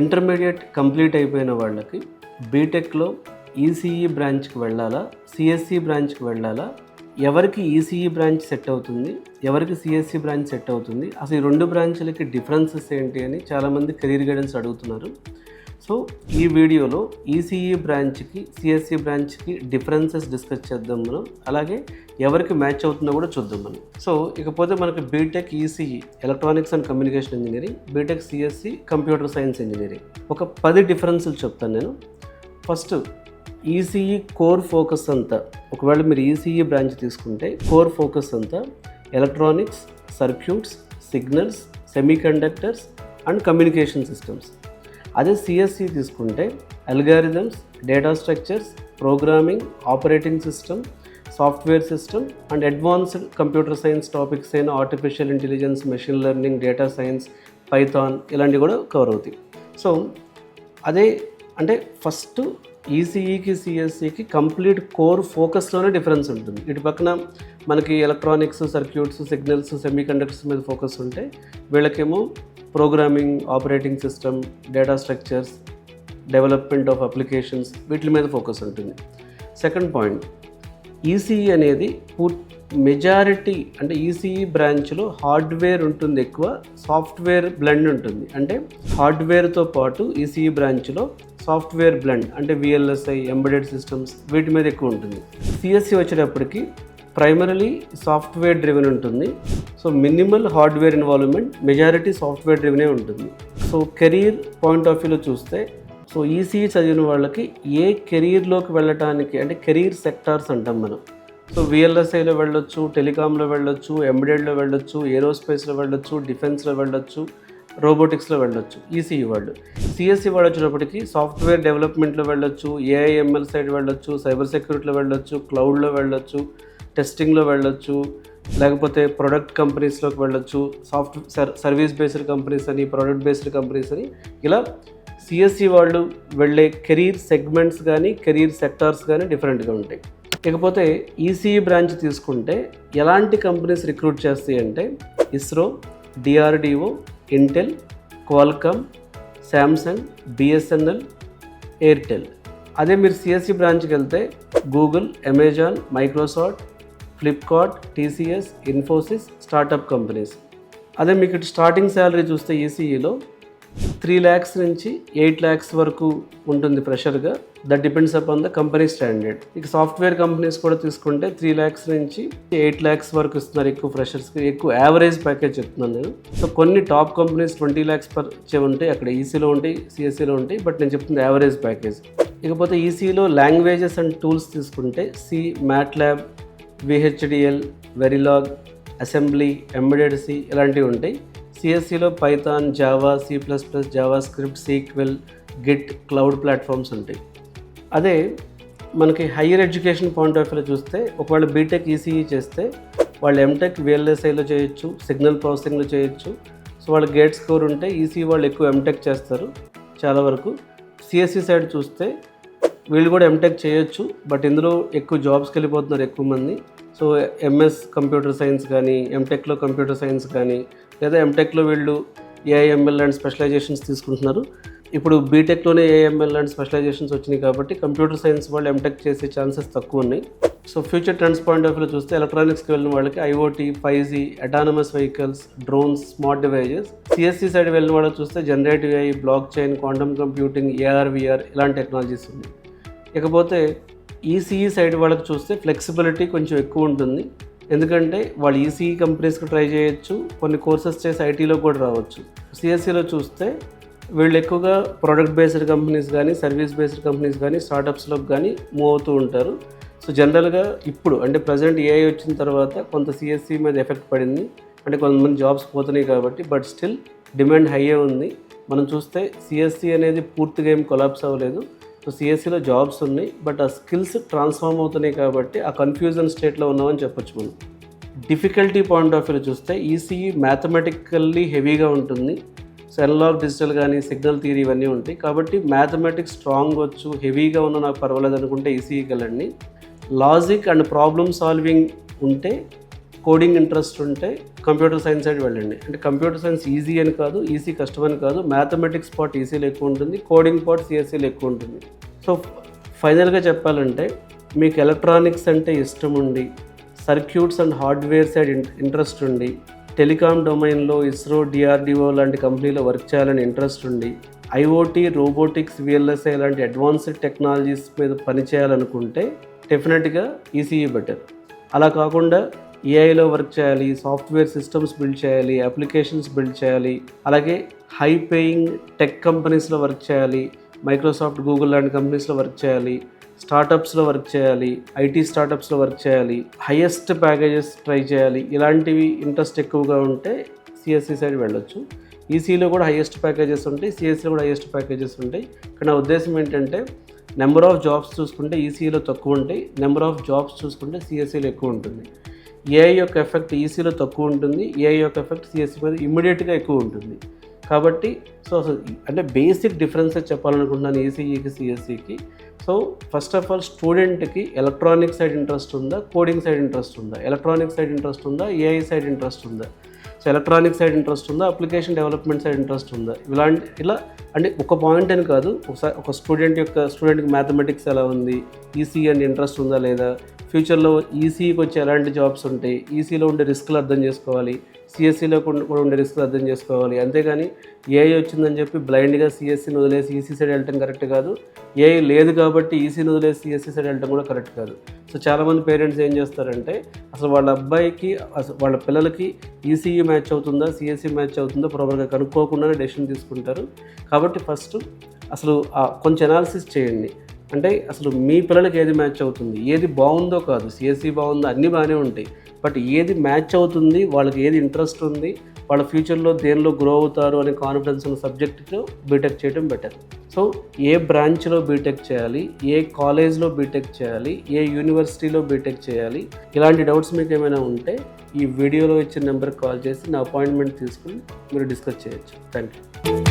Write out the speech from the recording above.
Intermediate complete అయిపోయిన వాళ్ళకి బీటెక్లో ఈసీఈ బ్రాంచ్కి వెళ్ళాలా, సిఎస్సి బ్రాంచ్కి వెళ్ళాలా, ఎవరికి ఈసీఈ బ్రాంచ్ సెట్ అవుతుంది, ఎవరికి సిఎస్సి బ్రాంచ్ సెట్ అవుతుంది, అసలు ఈ రెండు బ్రాంచ్లకి డిఫరెన్సెస్ ఏంటి అని చాలామంది కెరీర్ గైడెన్స్ అడుగుతున్నారు. సో ఈ వీడియోలో ఈసీఈ బ్రాంచ్కి సిఎస్సి బ్రాంచ్కి డిఫరెన్సెస్ డిస్కస్ చేద్దాం మనం, అలాగే ఎవరికి మ్యాచ్ అవుతుందో కూడా చూద్దాం మనం. సో ఇకపోతే మనకి B Tech ECE electronics and communication engineering, B Tech CSC computer science engineering, ఒక 10 డిఫరెన్సులు చెప్తాను నేను. ఫస్ట్, ఈసీఈ కోర్ ఫోకస్ అంతా, ఒకవేళ మీరు ఈసీఈ బ్రాంచ్ తీసుకుంటే కోర్ ఫోకస్ అంతా electronics, circuits, signals, semiconductors and communication systems. అదే సిఎస్సి తీసుకుంటే algorithms, data structures, programming, operating system, software system and advanced computer science topics అయిన artificial intelligence, machine learning, data science, Python ఇలాంటివి కూడా cover అవుతాయి. So అదే అంటే first ఈసీఈకి సిఎస్సికి కంప్లీట్ కోర్ ఫోకస్లోనే డిఫరెన్స్ ఉంటుంది. ఇటు పక్కన మనకి ఎలక్ట్రానిక్స్, సర్క్యూట్స్, సిగ్నల్స్, సెమీకండక్టర్స్ మీద ఫోకస్ ఉంటే వీళ్ళకేమో programming, operating system, data structures, development of applications వీటి మీద ఫోకస్ ఉంటుంది. సెకండ్ పాయింట్, ఈసీఈ అనేది మెజారిటీ అంటే ఈసీఈ బ్రాంచ్లో హార్డ్వేర్ ఉంటుంది ఎక్కువ, సాఫ్ట్వేర్ బ్లెండ్ ఉంటుంది. అంటే హార్డ్వేర్తో పాటు ఈసీఈ బ్రాంచ్లో సాఫ్ట్వేర్ బ్లెండ్ అంటే విఎల్ఎస్ఐ, ఎంబెడెడ్ సిస్టమ్స్ వీటి మీద ఎక్కువ ఉంటుంది. సిఎస్సి వచ్చేటప్పటికి ప్రైమరీలీ సాఫ్ట్వేర్ డ్రివెన్ ఉంటుంది. So minimal hardware involvement, majority software డ్రివెనే ఉంటుంది. సో కెరీర్ పాయింట్ ఆఫ్ వ్యూలో చూస్తే, సో ఈసీఈ చదివిన వాళ్ళకి ఏ కెరీర్లోకి వెళ్ళటానికి అంటే కెరీర్ సెక్టార్స్ అంటాం మనం. సో విఎల్ఎస్ఐలో వెళ్ళొచ్చు, టెలికాంలో వెళ్ళొచ్చు, ఎంబెడెడ్లో వెళ్ళొచ్చు, ఏరోస్పేస్లో వెళ్ళొచ్చు, డిఫెన్స్లో వెళ్ళొచ్చు, రోబోటిక్స్లో వెళ్ళొచ్చు ఈసీఈ వాళ్ళు. సిఎస్సి వాళ్ళు వచ్చేటప్పటికి సాఫ్ట్వేర్ డెవలప్మెంట్లో వెళ్ళొచ్చు, ఏఐఎంఎల్ సైడ్ వెళ్ళొచ్చు, సైబర్ సెక్యూరిటీలో వెళ్ళొచ్చు, క్లౌడ్లో వెళ్ళొచ్చు, టెస్టింగ్లో వెళ్ళొచ్చు, లేకపోతే ప్రొడక్ట్ కంపెనీస్లోకి వెళ్ళొచ్చు, సర్వీస్ బేస్డ్ కంపెనీస్ అని, ప్రొడక్ట్ బేస్డ్ కంపెనీస్ అని, ఇలా సిఎస్సి వాళ్ళు వెళ్ళే కెరీర్ సెగ్మెంట్స్ కానీ కెరీర్ సెక్టార్స్ కానీ డిఫరెంట్గా ఉంటాయి. ఇకపోతే ఈసీఈ బ్రాంచ్ తీసుకుంటే ఎలాంటి కంపెనీస్ రిక్రూట్ చేస్తాయి అంటే ISRO, DRDO, Intel, Qualcomm, Samsung, BSNL, Airtel. అదే మీరు సిఎస్సి బ్రాంచ్కి వెళ్తే Google, Amazon, Microsoft, Flipkart, TCS, Infosys, startup companies. అదే మీకు స్టార్టింగ్ శాలరీ చూస్తే ఈసీఈలో 3 lakhs నుంచి 8 lakhs వరకు ఉంటుంది ఫ్రెషర్గా. That depends upon the company standard. ఇక సాఫ్ట్వేర్ కంపెనీస్ కూడా తీసుకుంటే 3 lakhs నుంచి 8 lakhs వరకు ఇస్తున్నారు ఎక్కువ ఫ్రెషర్స్కి. ఎక్కువ యావరేజ్ ప్యాకేజ్ చెప్తున్నాను నేను. సో కొన్ని టాప్ కంపెనీస్ 20 lakhs పర్ ఉంటాయి, అక్కడ ఈసీలో ఉంటాయి, సిఎస్సిలో ఉంటాయి, బట్ నేను చెప్తుంది యావరేజ్ ప్యాకేజ్. ఇకపోతే ఈసీలో లాంగ్వేజెస్ అండ్ టూల్స్ తీసుకుంటే C, MATLAB, VHDL, Verilog, assembly, embedded C ఇలాంటివి ఉంటాయి. సిఎస్సిలో Python, Java, C++, JavaScript, SQL, Git, cloud platforms ఉంటాయి. అదే మనకి హయ్యర్ ఎడ్యుకేషన్ పాయింట్ ఆఫ్ వ్యూలో చూస్తే ఒకవేళ బీటెక్ ఈసీఈ చేస్తే వాళ్ళు ఎంటెక్ విఎల్ఎస్ఐలో చేయొచ్చు, సిగ్నల్ ప్రాసెసింగ్లో చేయొచ్చు. సో వాళ్ళ గేట్ స్కోర్ ఉంటే ఈసీఈ వాళ్ళు ఎక్కువ ఎంటెక్ చేస్తారు చాలా వరకు. సిఎస్సి సైడ్ చూస్తే వీళ్ళు కూడా ఎంటెక్ చేయొచ్చు, బట్ ఇందులో ఎక్కువ జాబ్స్కి వెళ్ళిపోతున్నారు ఎక్కువ మంది. సో ఎంఎస్ కంప్యూటర్ సైన్స్ కానీ, ఎంటెక్లో కంప్యూటర్ సైన్స్ కానీ, లేదా ఎంటెక్లో వీళ్ళు ఏఐఎంఎల్ అండ్ స్పెషలైజేషన్స్ తీసుకుంటున్నారు. ఇప్పుడు బీటెక్లోనే ఏఐఎంఎల్ అండ్ స్పెషలైజేషన్స్ వచ్చినాయి కాబట్టి కంప్యూటర్ సైన్స్ వాళ్ళు ఎంటెక్ చేసే ఛాన్సెస్ తక్కువ ఉన్నాయి. So future trends point of వ్యూలో చూస్తే ఎలక్ట్రానిక్స్కి వెళ్ళిన వాళ్ళకి IoT, 5G, autonomous vehicles, drones, smart devices. CSC side వెళ్ళిన వాళ్ళకి చూస్తే generative AI, blockchain, quantum computing, AR, VR ఇలాంటి టెక్నాలజీస్ ఉన్నాయి. ఇకపోతే ఈసీఈ సైడ్ వాళ్ళకి చూస్తే ఫ్లెక్సిబిలిటీ కొంచెం ఎక్కువ ఉంటుంది. ఎందుకంటే వాళ్ళు ఈసీఈ కంపెనీస్కి ట్రై చేయొచ్చు, కొన్ని కోర్సెస్ చేసి ఐటీలో కూడా రావచ్చు. సిఎస్సిలో చూస్తే వీళ్ళు ఎక్కువగా ప్రొడక్ట్ బేస్డ్ కంపెనీస్ కానీ, సర్వీస్ బేస్డ్ కంపెనీస్ కానీ, స్టార్టప్స్లోకి కానీ మూవ్ అవుతూ ఉంటారు. సో జనరల్గా ఇప్పుడు అంటే ప్రజెంట్ ఏఐ వచ్చిన తర్వాత కొంత సిఎస్సి మీద ఎఫెక్ట్ పడింది, అంటే కొంతమంది జాబ్స్ పోతున్నాయి కాబట్టి, బట్ స్టిల్ డిమాండ్ హైయే ఉంది. మనం చూస్తే సిఎస్సి అనేది పూర్తిగా ఏం కొలాప్స్ అవ్వలేదు. సో సిఎస్సిలో జాబ్స్ ఉన్నాయి, బట్ ఆ స్కిల్స్ ట్రాన్స్ఫార్మ్ అవుతున్నాయి కాబట్టి ఆ కన్ఫ్యూజన్ స్టేట్లో ఉన్నామని చెప్పొచ్చు మనం. డిఫికల్టీ పాయింట్ ఆఫ్ వ్యూలో చూస్తే ఈసీఈ మ్యాథమెటికల్లీ హెవీగా ఉంటుంది. సో అనలాగ్, డిజిటల్ కానీ, సిగ్నల్ థియరీ ఇవన్నీ ఉంటాయి కాబట్టి మ్యాథమెటిక్స్ స్ట్రాంగ్ వచ్చు, హెవీగా ఉన్న నాకు పర్వాలేదు అనుకుంటే ఈసీఈకి వెళ్ళండి. లాజిక్ అండ్ ప్రాబ్లమ్ సాల్వింగ్ ఉంటే కోడింగ్ ఇంట్రెస్ట్ ఉంటే కంప్యూటర్ సైన్స్ సైడ్ వెళ్ళండి. అంటే కంప్యూటర్ సైన్స్ ఈజీ అని కాదు, ఈసీ కష్టం అని కాదు, మ్యాథమెటిక్స్ పార్ట్ ఈసీలో ఎక్కువ ఉంటుంది, కోడింగ్ పార్ట్ సిఎస్సిలో ఎక్కువ ఉంటుంది. సో ఫైనల్గా చెప్పాలంటే మీకు ఎలక్ట్రానిక్స్ అంటే ఇష్టం ఉండి, circuits and hardware side interest ఉండి, టెలికాం డొమైన్లో ఇస్రో, డిఆర్డిఓ లాంటి కంపెనీలో వర్క్ చేయాలని ఇంట్రెస్ట్ ఉండి, ఐఓటీ, రోబోటిక్స్, విఎల్ఎస్ఐ లాంటి అడ్వాన్స్డ్ టెక్నాలజీస్ మీద పనిచేయాలనుకుంటే డెఫినెట్గా ఈసీఈ బెటర్. అలా కాకుండా ఏఐలో వర్క్ చేయాలి, సాఫ్ట్వేర్ సిస్టమ్స్ బిల్డ్ చేయాలి, అప్లికేషన్స్ బిల్డ్ చేయాలి, అలాగే హై పేయింగ్ టెక్ కంపెనీస్లో వర్క్ చేయాలి, మైక్రోసాఫ్ట్, గూగుల్ లాంటి కంపెనీస్లో వర్క్ చేయాలి, స్టార్టప్స్లో వర్క్ చేయాలి, ఐటీ స్టార్టప్స్లో వర్క్ చేయాలి, హైయెస్ట్ ప్యాకేజెస్ ట్రై చేయాలి, ఇలాంటివి ఇంట్రెస్ట్ ఎక్కువగా ఉంటే సిఎస్సి సైడ్ వెళ్ళొచ్చు. ఈసీలో కూడా హైయెస్ట్ ప్యాకేజెస్ ఉంటాయి, సిఎస్సిలో కూడా హైయెస్ట్ ప్యాకేజెస్ ఉంటాయి. కానీ నా ఉద్దేశం ఏంటంటే నెంబర్ ఆఫ్ జాబ్స్ చూసుకుంటే ఈసీలో తక్కువ ఉంటాయి, నెంబర్ ఆఫ్ జాబ్స్ చూసుకుంటే సిఎస్సిలో ఎక్కువ ఉంటుంది. ఏఐ యొక్క ఎఫెక్ట్ ఈసీలో తక్కువ ఉంటుంది, ఏఐ యొక్క ఎఫెక్ట్ సిఎస్సి మీద ఇమ్మీడియట్గా ఎక్కువ ఉంటుంది. కాబట్టి అసలు అంటే బేసిక్ డిఫరెన్సెస్ చెప్పాలనుకుంటున్నాను ఈసీఈకి, సిఎస్సికి. సో ఫస్ట్ ఆఫ్ ఆల్ స్టూడెంట్కి ఎలక్ట్రానిక్ సైడ్ ఇంట్రెస్ట్ ఉందా, కోడింగ్ సైడ్ ఇంట్రెస్ట్ ఉందా, ఎలక్ట్రానిక్ సైడ్ ఇంట్రెస్ట్ ఉందా, ఏఐ సైడ్ ఇంట్రెస్ట్ ఉందా, సో ఎలక్ట్రానిక్ సైడ్ ఇంట్రెస్ట్ ఉందా, అప్లికేషన్ డెవలప్మెంట్ సైడ్ ఇంట్రెస్ట్ ఉందా, ఇలా అంటే ఒక పాయింట్ అని కాదు, ఒక స్టూడెంట్కి మ్యాథమెటిక్స్ ఎలా ఉంది, ఈసీ అని ఇంట్రెస్ట్ ఉందా లేదా, ఫ్యూచర్లో ఈసీకి వచ్చి ఎలాంటి జాబ్స్ ఉంటాయి, ఈసీలో ఉండే రిస్క్లు అర్థం చేసుకోవాలి, సిఎస్సిలో కూడా ఉండే రిస్క్లు అర్థం చేసుకోవాలి. అంతేగాని ఏఐ వచ్చిందని చెప్పి బ్లైండ్గా సిఎస్సిని వదిలేసి ఈసీ సైడ్ వెళ్ళటం కరెక్ట్ కాదు, ఏఐ లేదు కాబట్టి ఈసీని వదిలేసి సిఎస్సి సైడ్ వెళ్ళటం కూడా కరెక్ట్ కాదు. సో చాలామంది పేరెంట్స్ ఏం చేస్తారంటే అసలు వాళ్ళ అబ్బాయికి వాళ్ళ పిల్లలకి ఈసీఈ మ్యాచ్ అవుతుందా, సిఎస్సి మ్యాచ్ అవుతుందా ప్రాపర్గా కనుక్కోకుండానే డెసిషన్ తీసుకుంటారు. కాబట్టి ఫస్ట్ అసలు కొంచెం అనాలిసిస్ చేయండి. అంటే అసలు మీ పిల్లలకి ఏది మ్యాచ్ అవుతుంది, ఏది బాగుందో కాదు, సిఎస్సి బాగుందో అన్నీ బాగానే ఉంటాయి, బట్ ఏది మ్యాచ్ అవుతుంది, వాళ్ళకి ఏది ఇంట్రెస్ట్ ఉంది, వాళ్ళ ఫ్యూచర్లో దేనిలో గ్రో అవుతారు అనే కాన్ఫిడెన్స్ ఉన్న సబ్జెక్టులో బీటెక్ చేయడం బెటర్. సో ఏ బ్రాంచ్లో బీటెక్ చేయాలి, ఏ కాలేజ్లో బీటెక్ చేయాలి, ఏ యూనివర్సిటీలో బీటెక్ చేయాలి, ఇలాంటి డౌట్స్ మీకు ఏమైనా ఉంటే ఈ వీడియోలో ఇచ్చిన నెంబర్కి కాల్ చేసి నా అపాయింట్మెంట్ తీసుకుని మీరు డిస్కస్ చేయొచ్చు. Thank you.